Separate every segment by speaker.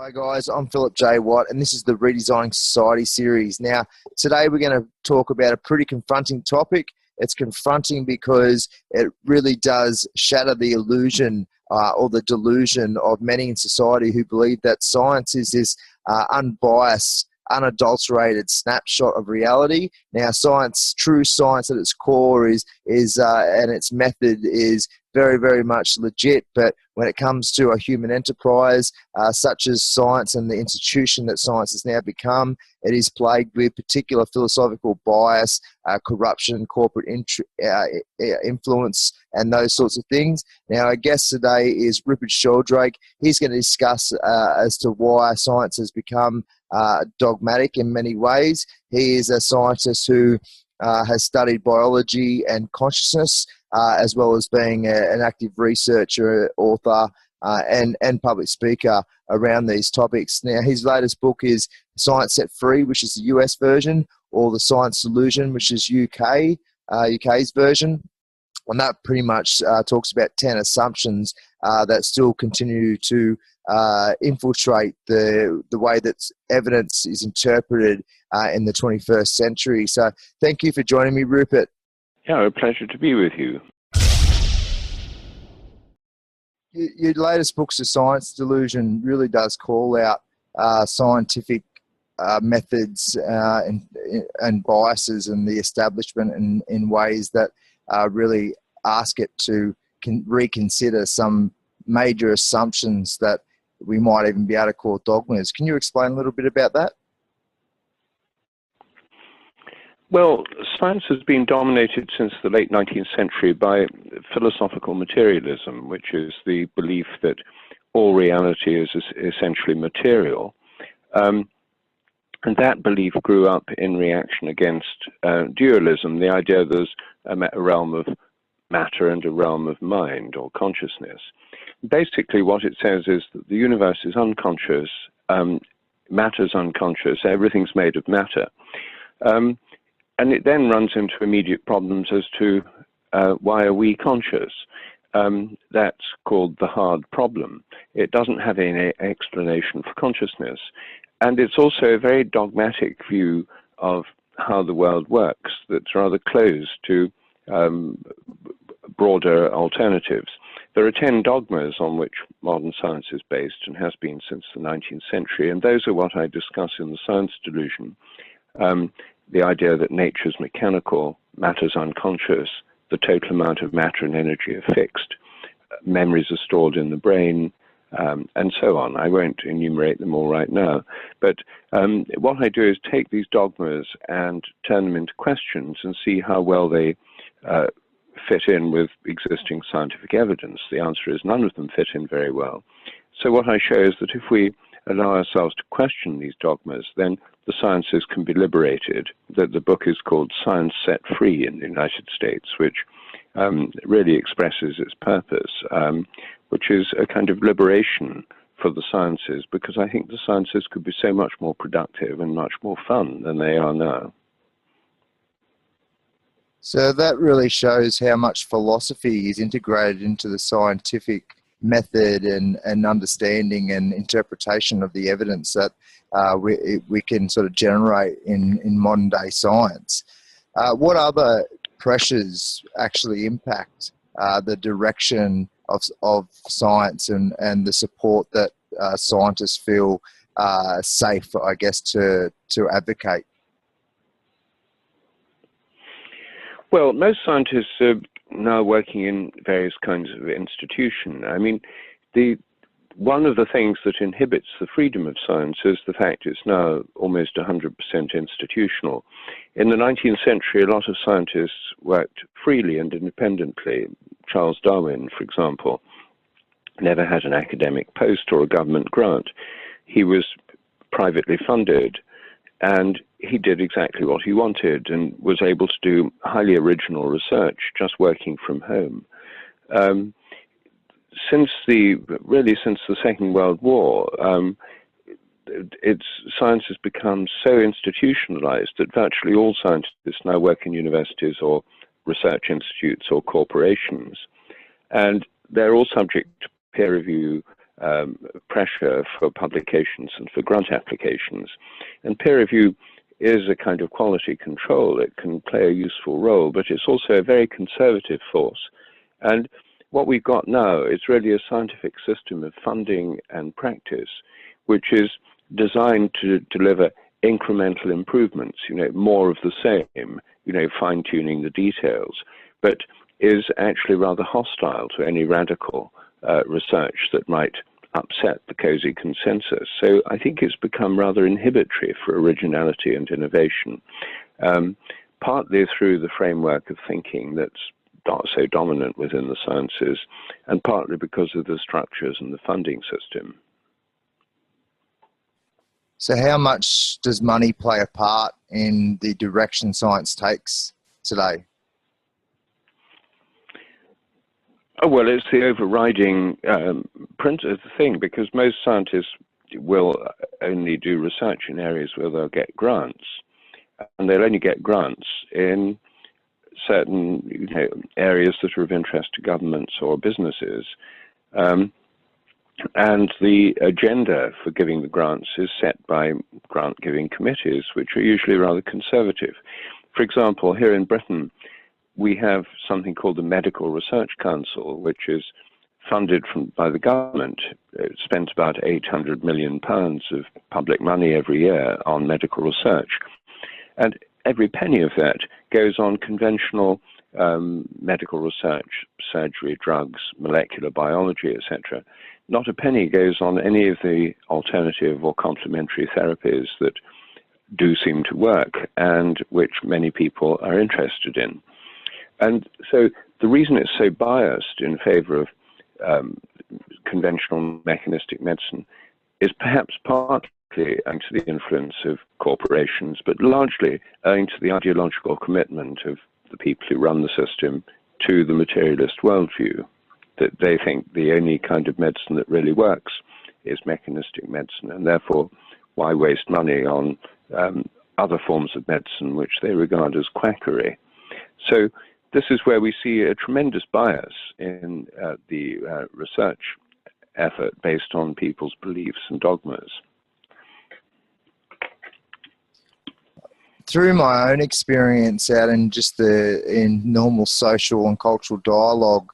Speaker 1: Hi guys, I'm Philip J. Watt and this is the Redesigning Society series. Now, today we're going to talk about a pretty confronting topic. It's confronting because it really does shatter the illusion or the delusion of many in society who believe that science is this unbiased, unadulterated snapshot of reality. Now, science, true science at its core is and its method is very, very much legit. But when it comes to a human enterprise such as science and the institution that science has now become, it is plagued with particular philosophical bias, corruption, corporate influence, and those sorts of things. Now, our guest today is Rupert Sheldrake. He's going to discuss as to why science has become dogmatic in many ways. He is a scientist who has studied biology and consciousness, as well as being an active researcher, author, and public speaker around these topics. Now, his latest book is Science Set Free, which is the US version, or The Science Delusion, which is UK's version. And that pretty much talks about 10 assumptions that still continue to infiltrate the way that evidence is interpreted in the 21st century. So thank you for joining me, Rupert.
Speaker 2: Yeah, a pleasure to be with you.
Speaker 1: Your latest book, The Science Delusion, really does call out scientific methods and biases in the establishment in ways that really ask it to reconsider some major assumptions that we might even be able to call dogmas. Can you explain a little bit about that?
Speaker 2: Well, science has been dominated since the late 19th century by philosophical materialism, which is the belief that all reality is essentially material. And that belief grew up in reaction against dualism, the idea there's a realm of matter and a realm of mind or consciousness. Basically, what it says is that the universe is unconscious, matter's unconscious, everything's made of matter. And it then runs into immediate problems as to why are we conscious? That's called the hard problem. It doesn't have any explanation for consciousness. And it's also a very dogmatic view of how the world works that's rather closed to broader alternatives. There are 10 dogmas on which modern science is based and has been since the 19th century, and those are what I discuss in The Science Delusion. The idea that nature's mechanical, matter's unconscious, the total amount of matter and energy are fixed, memories are stored in the brain, and so on. I won't enumerate them all right now, but what I do is take these dogmas and turn them into questions and see how well they fit in with existing scientific evidence. The answer is none of them fit in very well. So what I show is that if we allow ourselves to question these dogmas, then the sciences can be liberated. The book is called Science Set Free in the United States, which really expresses its purpose, which is a kind of liberation for the sciences, because I think the sciences could be so much more productive and much more fun than they are now.
Speaker 1: So that really shows how much philosophy is integrated into the scientific method and understanding and interpretation of the evidence that we can sort of generate in modern day science. What other pressures actually impact the direction of science and the support that scientists feel safe, I guess, to advocate?
Speaker 2: Well, most scientists are now working in various kinds of institution. I mean, one of the things that inhibits the freedom of science is the fact it's now almost 100% institutional. In the 19th century, a lot of scientists worked freely and independently. Charles Darwin, for example, never had an academic post or a government grant. He was privately funded, and he did exactly what he wanted and was able to do highly original research just working from home. Since the Second World War, science has become so institutionalized that virtually all scientists now work in universities or research institutes or corporations, and they're all subject to peer review pressure for publications and for grant applications. And peer review is a kind of quality control. It can play a useful role, but it's also a very conservative force. And what we've got now is really a scientific system of funding and practice, which is designed to deliver incremental improvements, more of the same, fine-tuning the details, but is actually rather hostile to any radical research that might upset the cozy consensus. So I think it's become rather inhibitory for originality and innovation, partly through the framework of thinking that's not so dominant within the sciences, and partly because of the structures and the funding system.
Speaker 1: So how much does money play a part in the direction science takes today?
Speaker 2: Oh, well, it's the overriding principle of the thing, because most scientists will only do research in areas where they'll get grants, and they'll only get grants in certain areas that are of interest to governments or businesses. And the agenda for giving the grants is set by grant-giving committees, which are usually rather conservative. For example, here in Britain, we have something called the Medical Research Council, which is funded by the government. It spends about £800 million of public money every year on medical research. And every penny of that goes on conventional medical research, surgery, drugs, molecular biology, etc. Not a penny goes on any of the alternative or complementary therapies that do seem to work and which many people are interested in. And so the reason it's so biased in favor of conventional mechanistic medicine is perhaps partly owing to the influence of corporations, but largely owing to the ideological commitment of the people who run the system to the materialist worldview, that they think the only kind of medicine that really works is mechanistic medicine, and therefore why waste money on other forms of medicine which they regard as quackery. So this is where we see a tremendous bias in the research effort based on people's beliefs and dogmas.
Speaker 1: Through my own experience out in just in normal social and cultural dialogue,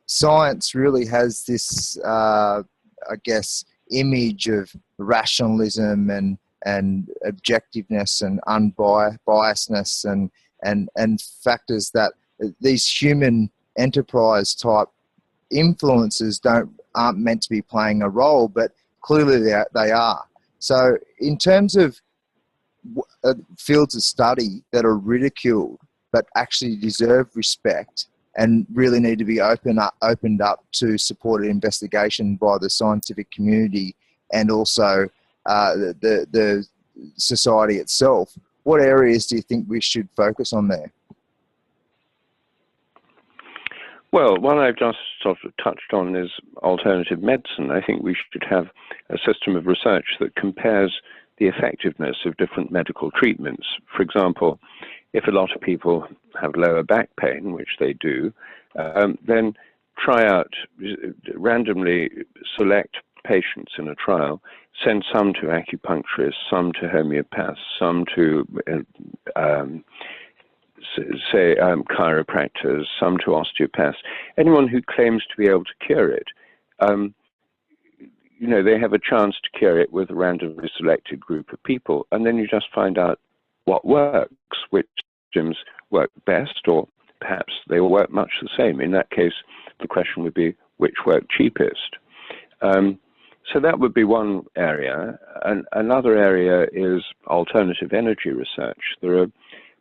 Speaker 1: science really has this, I guess, image of rationalism and objectiveness and unbiasedness and factors that these human enterprise type influences aren't meant to be playing a role, but clearly they are. So in terms of fields of study that are ridiculed but actually deserve respect and really need to be opened up to supported investigation by the scientific community and also the society itself, what areas do you think we should focus on there?
Speaker 2: Well, one I've just sort of touched on is alternative medicine. I think we should have a system of research that compares the effectiveness of different medical treatments. For example, if a lot of people have lower back pain, which they do, then try out, randomly select patients in a trial, send some to acupuncturists, some to homeopaths, some to chiropractors, some to osteopaths, anyone who claims to be able to cure it. They have a chance to cure it with a randomly selected group of people, and then you just find out what works, which systems work best, or perhaps they all work much the same. In that case, the question would be which work cheapest. So that would be one area. And another area is alternative energy research. There are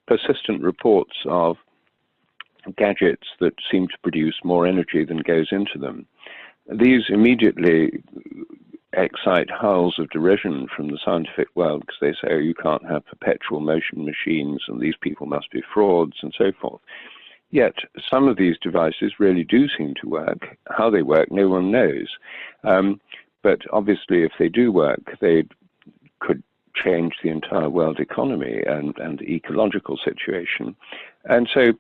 Speaker 2: persistent reports of gadgets that seem to produce more energy than goes into them. These immediately excite howls of derision from the scientific world, because they say, oh, you can't have perpetual motion machines and these people must be frauds and so forth. Yet some of these devices really do seem to work. How they work, no one knows. But obviously, if they do work, they could change the entire world economy and the ecological situation. And so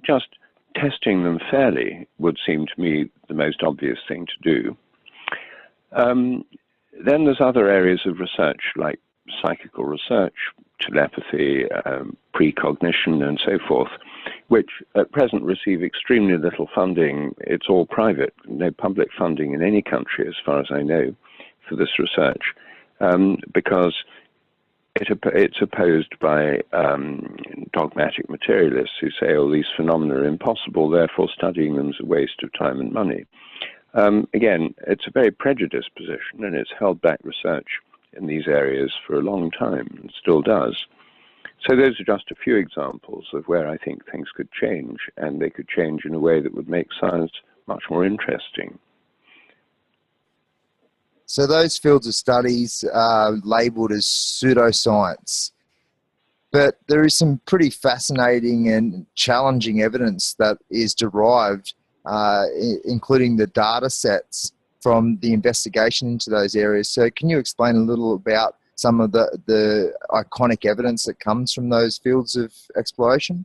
Speaker 2: just testing them fairly would seem to me the most obvious thing to do. Then there's other areas of research like psychical research, telepathy, precognition, and so forth, which at present receive extremely little funding. It's all private, no public funding in any country, as far as I know, for this research, because it's opposed by dogmatic materialists who say, oh, these phenomena are impossible, therefore studying them is a waste of time and money. Again, it's a very prejudiced position, and it's held back research in these areas for a long time, and still does. So those are just a few examples of where I think things could change, and they could change in a way that would make science much more interesting.
Speaker 1: So those fields of studies are labelled as pseudoscience, but there is some pretty fascinating and challenging evidence that is derived, including the data sets from the investigation into those areas. So can you explain a little about some of the iconic evidence that comes from those fields of exploration?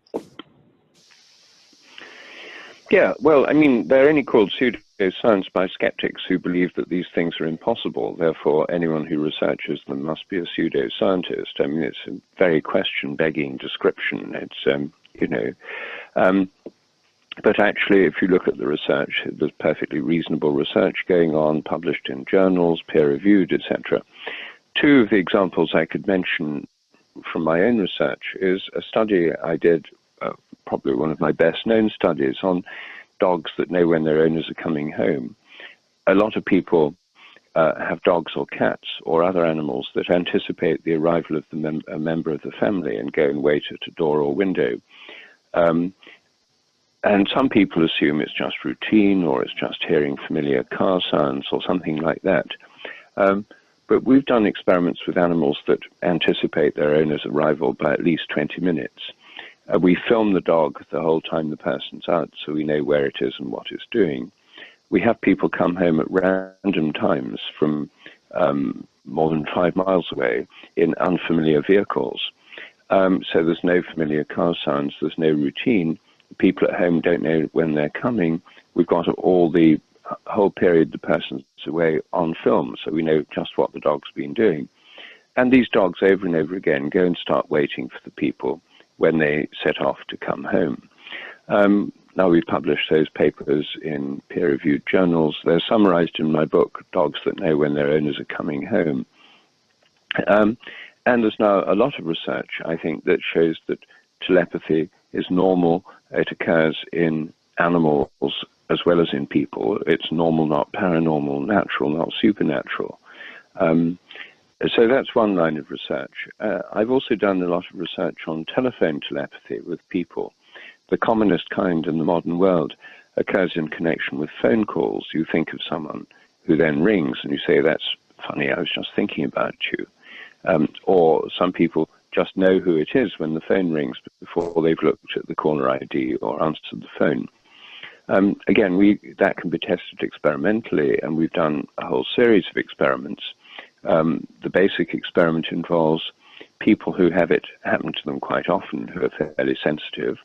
Speaker 2: Yeah, well, I mean, they're only called pseudoscience by skeptics who believe that these things are impossible. Therefore, anyone who researches them must be a pseudoscientist. I mean, it's a very question-begging description. It's, but actually, if you look at the research, there's perfectly reasonable research going on, published in journals, peer-reviewed, etc. Two of the examples I could mention from my own research is a study I did, probably one of my best-known studies, on dogs that know when their owners are coming home. A lot of people have dogs or cats or other animals that anticipate the arrival of a member of the family and go and wait at a door or window. And some people assume it's just routine, or it's just hearing familiar car sounds or something like that. But we've done experiments with animals that anticipate their owner's arrival by at least 20 minutes. We film the dog the whole time the person's out, so we know where it is and what it's doing. We have people come home at random times from more than 5 miles away in unfamiliar vehicles. So there's no familiar car sounds, there's no routine. People at home don't know when they're coming. We've got all the whole period the person's away on film, so we know just what the dog's been doing. And these dogs over and over again go and start waiting for the people when they set off to come home. Now we've published those papers in peer-reviewed journals. They're summarized in my book, Dogs That Know When Their Owners Are Coming Home. And there's now a lot of research, I think, that shows that telepathy is normal. It occurs in animals as well as in people. It's normal, not paranormal, natural, not supernatural. So that's one line of research. I've also done a lot of research on telephone telepathy with people. The commonest kind in the modern world occurs in connection with phone calls. You think of someone who then rings and you say, that's funny, I was just thinking about you. Or some people just know who it is when the phone rings before they've looked at the caller ID or answered the phone. Again, that can be tested experimentally, and we've done a whole series of experiments. The basic experiment involves people who have it happen to them quite often, who are fairly sensitive.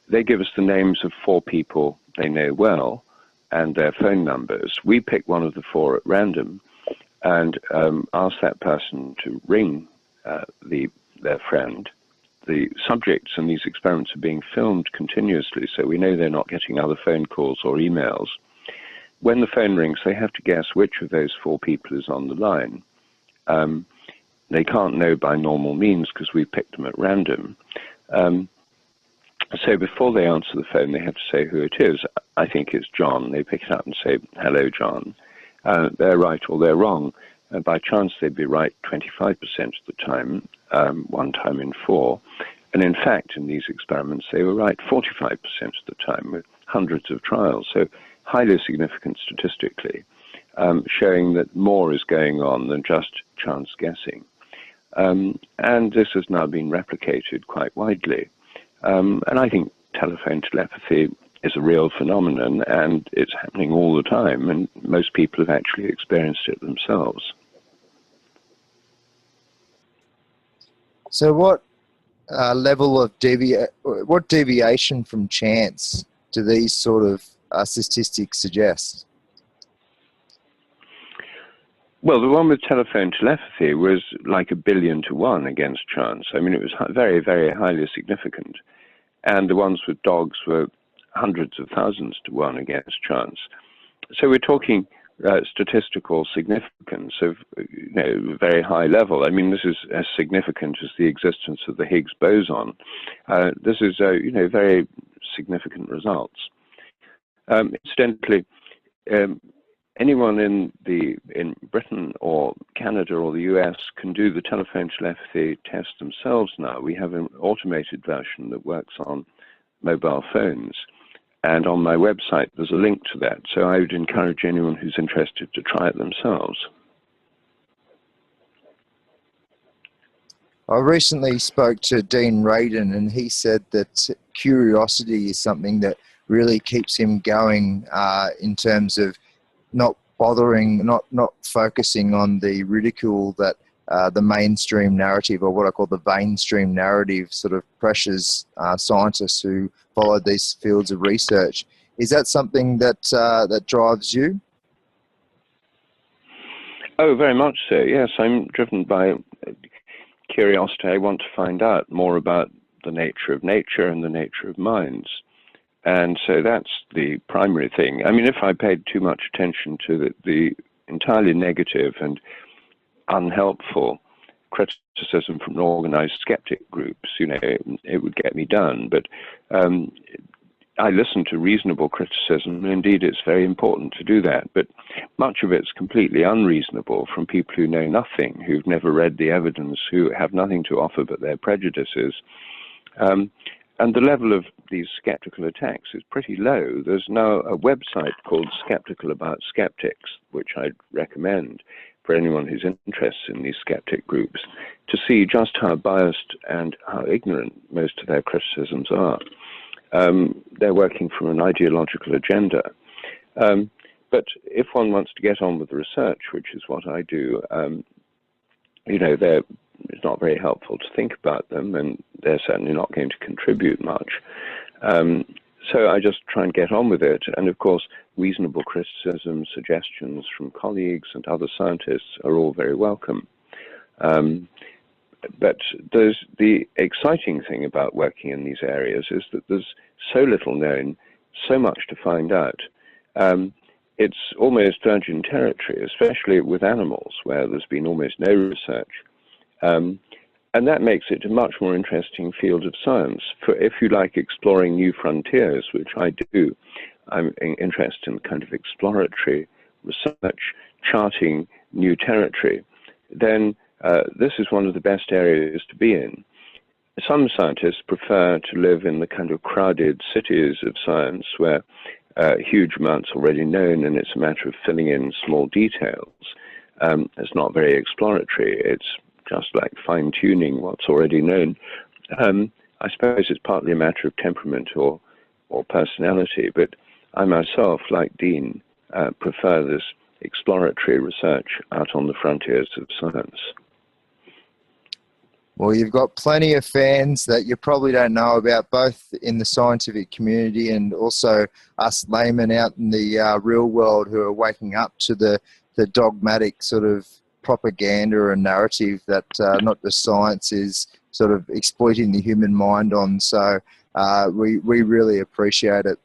Speaker 2: They give us the names of 4 people they know well and their phone numbers. We pick one of the 4 at random and ask that person to ring their friend. The subjects in these experiments are being filmed continuously, so we know they're not getting other phone calls or emails. When the phone rings, they have to guess which of those 4 people is on the line. They can't know by normal means because we picked them at random. So before they answer the phone, they have to say who it is. I think it's John. They pick it up and say, hello, John. They're right or they're wrong. By chance, they'd be right 25% of the time, 1 time in 4. And in fact, in these experiments, they were right 45% of the time with hundreds of trials. So highly significant statistically, showing that more is going on than just chance guessing. And this has now been replicated quite widely. And I think telephone telepathy is a real phenomenon, and it's happening all the time, and most people have actually experienced it themselves.
Speaker 1: So what level of deviation from chance do these sort of statistics suggest?
Speaker 2: Well, the one with telephone telepathy was like 1,000,000,000 to 1 against chance. I mean, it was very, very highly significant. And the ones with dogs were hundreds of thousands to 1 against chance. So we're talking statistical significance of very high level. I mean, this is as significant as the existence of the Higgs boson. This is very significant results. Incidentally, anyone in Britain or Canada or the US can do the telephone telepathy test themselves now. We have an automated version that works on mobile phones. And on my website, there's a link to that. So I would encourage anyone who's interested to try it themselves.
Speaker 1: I recently spoke to Dean Radin, and he said that curiosity is something that really keeps him going in terms of not bothering, not focusing on the ridicule that the mainstream narrative, or what I call the mainstream narrative, sort of pressures scientists who follow these fields of research. Is that something that that drives you?
Speaker 2: Oh, very much so. Yes, I'm driven by curiosity. I want to find out more about the nature of nature and the nature of minds. And so that's the primary thing. I mean, if I paid too much attention to the entirely negative and unhelpful criticism from organized skeptic groups, it would get me down. But I listen to reasonable criticism, and indeed it's very important to do that. But much of it's completely unreasonable from people who know nothing, who've never read the evidence, who have nothing to offer but their prejudices. And the level of these skeptical attacks is pretty low. There's now a website called Skeptical About Skeptics, which I'd recommend for anyone who's interested in these skeptic groups, to see just how biased and how ignorant most of their criticisms are. They're working from an ideological agenda. But if one wants to get on with the research, which is what I do, it's not very helpful to think about them, and they're certainly not going to contribute much. So I just try and get on with it. And of course, reasonable criticism, suggestions from colleagues and other scientists are all very welcome. But the exciting thing about working in these areas is that there's so little known, so much to find out. It's almost virgin territory, especially with animals, where there's been almost no research. And that makes it a much more interesting field of science. For if you like exploring new frontiers, which I do, I'm interested in kind of exploratory research, charting new territory, then this is one of the best areas to be in. Some scientists prefer to live in the kind of crowded cities of science where huge amounts are already known and it's a matter of filling in small details. It's not very exploratory. It's just like fine-tuning what's already known. I suppose it's partly a matter of temperament or personality, but I myself, like Dean, prefer this exploratory research out on the frontiers of science.
Speaker 1: Well, you've got plenty of fans that you probably don't know about, both in the scientific community and also us laymen out in the real world who are waking up to the dogmatic sort of propaganda and narrative that not just science is sort of exploiting the human mind on. So we really appreciate it.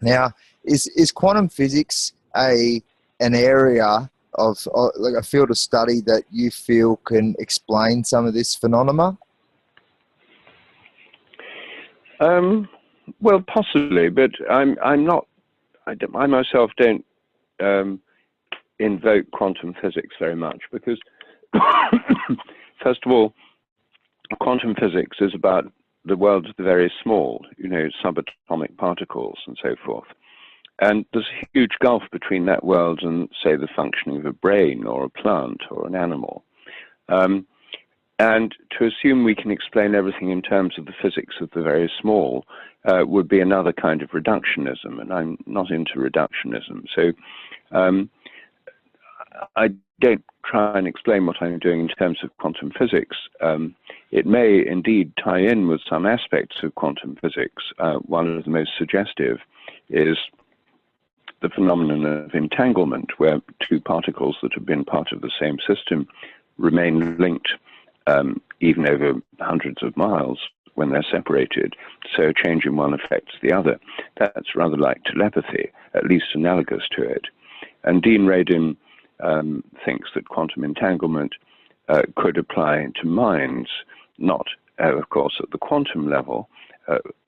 Speaker 1: Now, is quantum physics an area of like a field of study that you feel can explain some of this phenomena?
Speaker 2: Well, possibly, but I'm not. I myself don't invoke quantum physics very much because, first of all, quantum physics is about the world of the very small, subatomic particles and so forth. And there's a huge gulf between that world and, say, the functioning of a brain or a plant or an animal. And to assume we can explain everything in terms of the physics of the very small would be another kind of reductionism, and I'm not into reductionism. So I don't try and explain what I'm doing in terms of quantum physics. It may indeed tie in with some aspects of quantum physics. One of the most suggestive is the phenomenon of entanglement, where two particles that have been part of the same system remain linked even over hundreds of miles when they're separated, so a change in one affects the other. That's rather like telepathy, at least analogous to it. And Dean Radin thinks that quantum entanglement could apply to minds, not, of course, at the quantum level,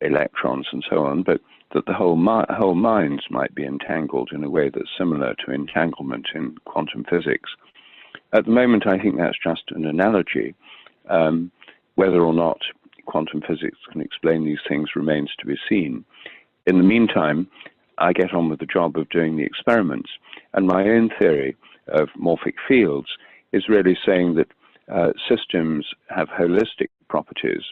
Speaker 2: electrons and so on, but that the whole minds might be entangled in a way that's similar to entanglement in quantum physics. At the moment, I think that's just an analogy. Whether or not quantum physics can explain these things remains to be seen. In the meantime, I get on with the job of doing the experiments, and my own theory of morphic fields is really saying that systems have holistic properties,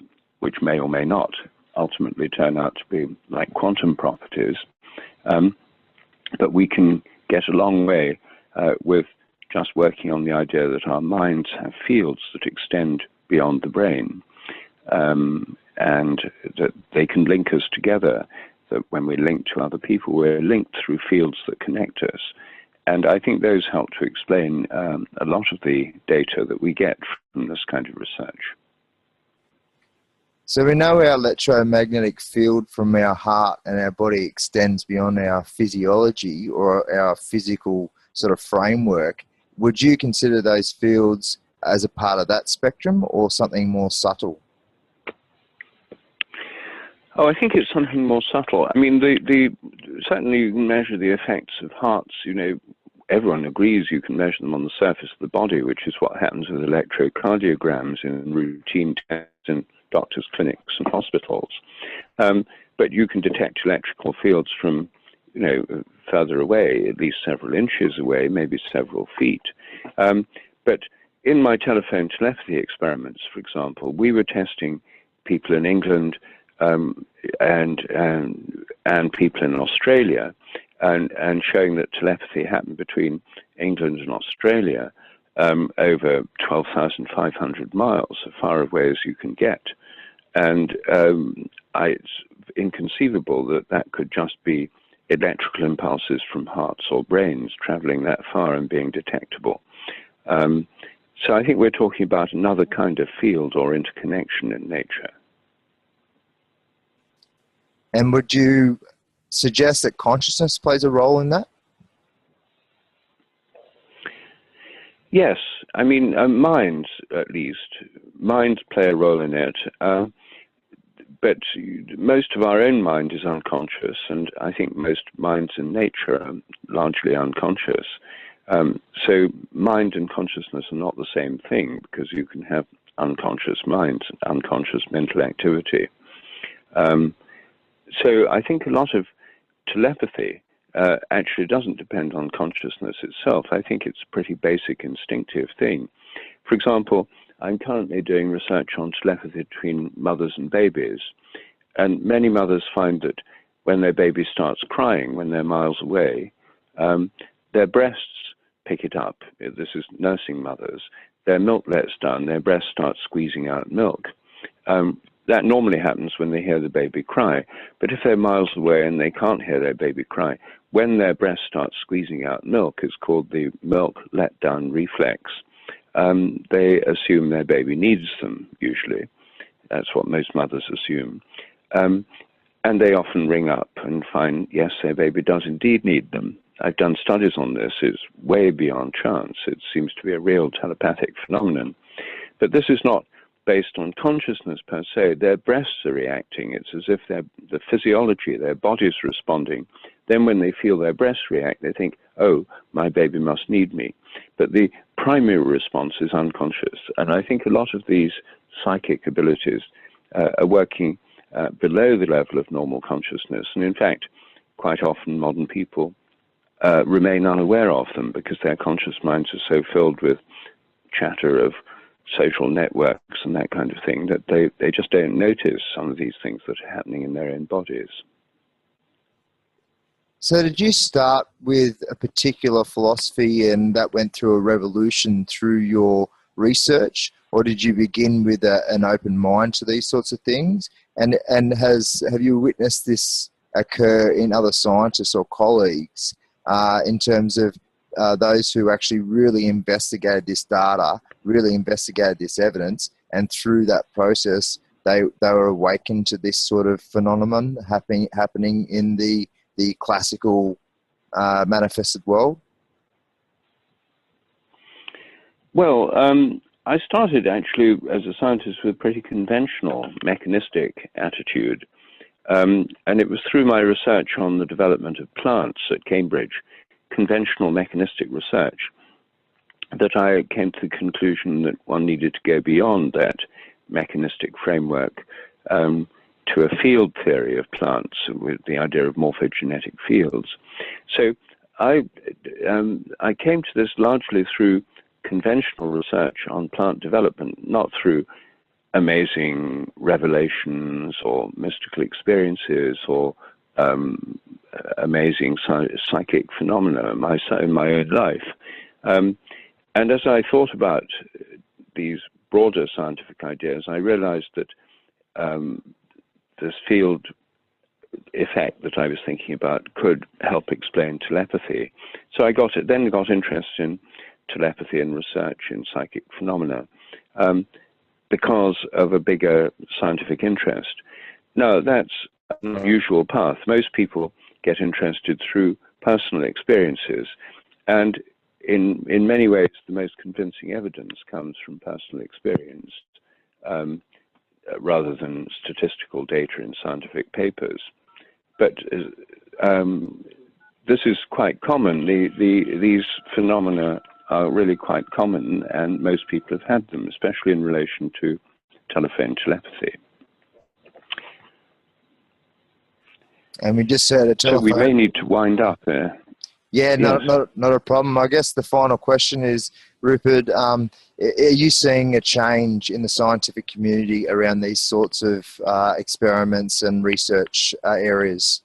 Speaker 2: which may or may not ultimately turn out to be like quantum properties, but we can get a long way with just working on the idea that our minds have fields that extend beyond the brain, and that they can link us together, that when we link to other people, we're linked through fields that connect us. And I think those help to explain a lot of the data that we get from this kind of research.
Speaker 1: So we know our electromagnetic field from our heart and our body extends beyond our physiology or our physical sort of framework. Would you consider those fields as a part of that spectrum or something more subtle?
Speaker 2: Oh, I think it's something more subtle. I mean, certainly you can measure the effects of hearts. You know, everyone agrees you can measure them on the surface of the body, which is what happens with electrocardiograms in routine tests in doctors' clinics and hospitals. But you can detect electrical fields from, you know, further away, at least several inches away, maybe several feet. But in my telephone telepathy experiments, for example, we were testing people in England and people in Australia, and showing that telepathy happened between England and Australia over 12,500 miles, as far away as you can get. And it's inconceivable that that could just be electrical impulses from hearts or brains traveling that far and being detectable. So I think we're talking about another kind of field or interconnection in nature.
Speaker 1: And would you suggest that consciousness plays a role in that?
Speaker 2: Yes, I mean, minds, at least. Minds play a role in it. But most of our own mind is unconscious, and I think most minds in nature are largely unconscious. So mind and consciousness are not the same thing, because you can have unconscious minds, unconscious mental activity. So I think a lot of telepathy actually doesn't depend on consciousness itself. I think it's a pretty basic instinctive thing. For example, I'm currently doing research on telepathy between mothers and babies, and many mothers find that when their baby starts crying, when they're miles away, their breasts pick it up. This is nursing mothers. Their milk lets down, their breasts start squeezing out milk. That normally happens when they hear the baby cry, but if they're miles away and they can't hear their baby cry, when their breasts start squeezing out milk, it's called the milk letdown reflex. They assume their baby needs them, usually. That's what most mothers assume. And they often ring up and find, yes, their baby does indeed need them. I've done studies on this. It's way beyond chance. It seems to be a real telepathic phenomenon. But this is not based on consciousness per se. Their breasts are reacting. It's as if the physiology, their body's responding. Then when they feel their breasts react, they think, oh, my baby must need me. But the primary response is unconscious. And I think a lot of these psychic abilities are working below the level of normal consciousness. And in fact, quite often modern people remain unaware of them because their conscious minds are so filled with chatter of social networks and that kind of thing that they just don't notice some of these things that are happening in their own bodies.
Speaker 1: So did you start with a particular philosophy and that went through a revolution through your research, or did you begin with an open mind to these sorts of things? And have you witnessed this occur in other scientists or colleagues in terms of those who actually really investigated this data, really investigated this evidence, and through that process, they were awakened to this sort of phenomenon happening in the classical manifested world?
Speaker 2: Well, I started actually as a scientist with a pretty conventional mechanistic attitude. And it was through my research on the development of plants at Cambridge, conventional mechanistic research, that I came to the conclusion that one needed to go beyond that mechanistic framework to a field theory of plants with the idea of morphogenetic fields. So I came to this largely through conventional research on plant development, not through amazing revelations or mystical experiences or amazing psychic phenomena in my own life. And as I thought about these broader scientific ideas, I realized that this field effect that I was thinking about could help explain telepathy. So I then got interested in telepathy and research in psychic phenomena because of a bigger scientific interest. Now, that's an unusual path. Most people get interested through personal experiences, and in many ways, the most convincing evidence comes from personal experience rather than statistical data in scientific papers. But this is quite common. These phenomena are really quite common, and most people have had them, especially in relation to telephone telepathy.
Speaker 1: And we just heard a telephone.
Speaker 2: So we may need to wind up there.
Speaker 1: Yeah,
Speaker 2: Yes.
Speaker 1: not a problem. I guess the final question is, Rupert, are you seeing a change in the scientific community around these sorts of experiments and research areas?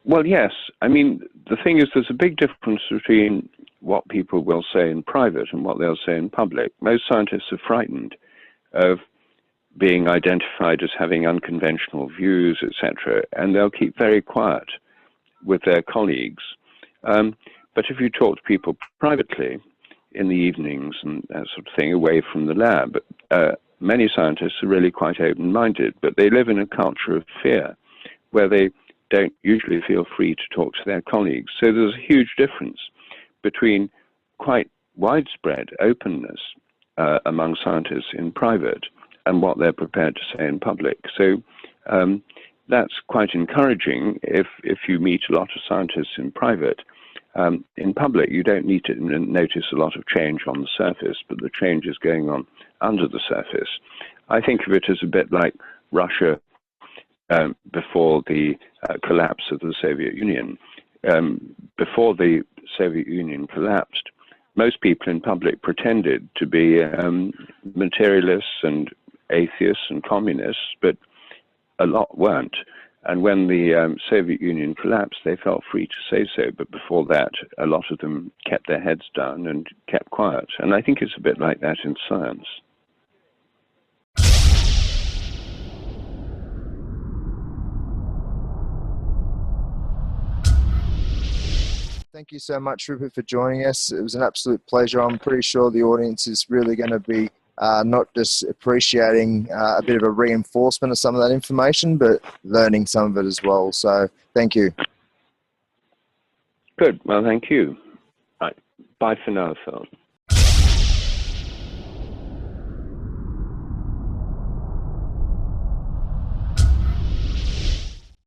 Speaker 2: Well, yes. I mean, the thing is, there's a big difference between what people will say in private and what they'll say in public. Most scientists are frightened of being identified as having unconventional views, etc., and they'll keep very quiet with their colleagues. But if you talk to people privately in the evenings and that sort of thing, away from the lab, many scientists are really quite open-minded, but they live in a culture of fear where they don't usually feel free to talk to their colleagues. So there's a huge difference between quite widespread openness among scientists in private and what they're prepared to say in public. So that's quite encouraging if you meet a lot of scientists in private. In public, you don't need to notice a lot of change on the surface, but the change is going on under the surface. I think of it as a bit like Russia before the collapse of the Soviet Union. Before the Soviet Union collapsed, most people in public pretended to be materialists and atheists and communists, but a lot weren't. And when the Soviet Union collapsed, they felt free to say so. But before that, a lot of them kept their heads down and kept quiet. And I think it's a bit like that in science.
Speaker 1: Thank you so much, Rupert, for joining us. It was an absolute pleasure. I'm pretty sure the audience is really going to be not just appreciating a bit of a reinforcement of some of that information, but learning some of it as well. So thank you.
Speaker 2: Good. Well, thank you. Right. Bye for now, Phil.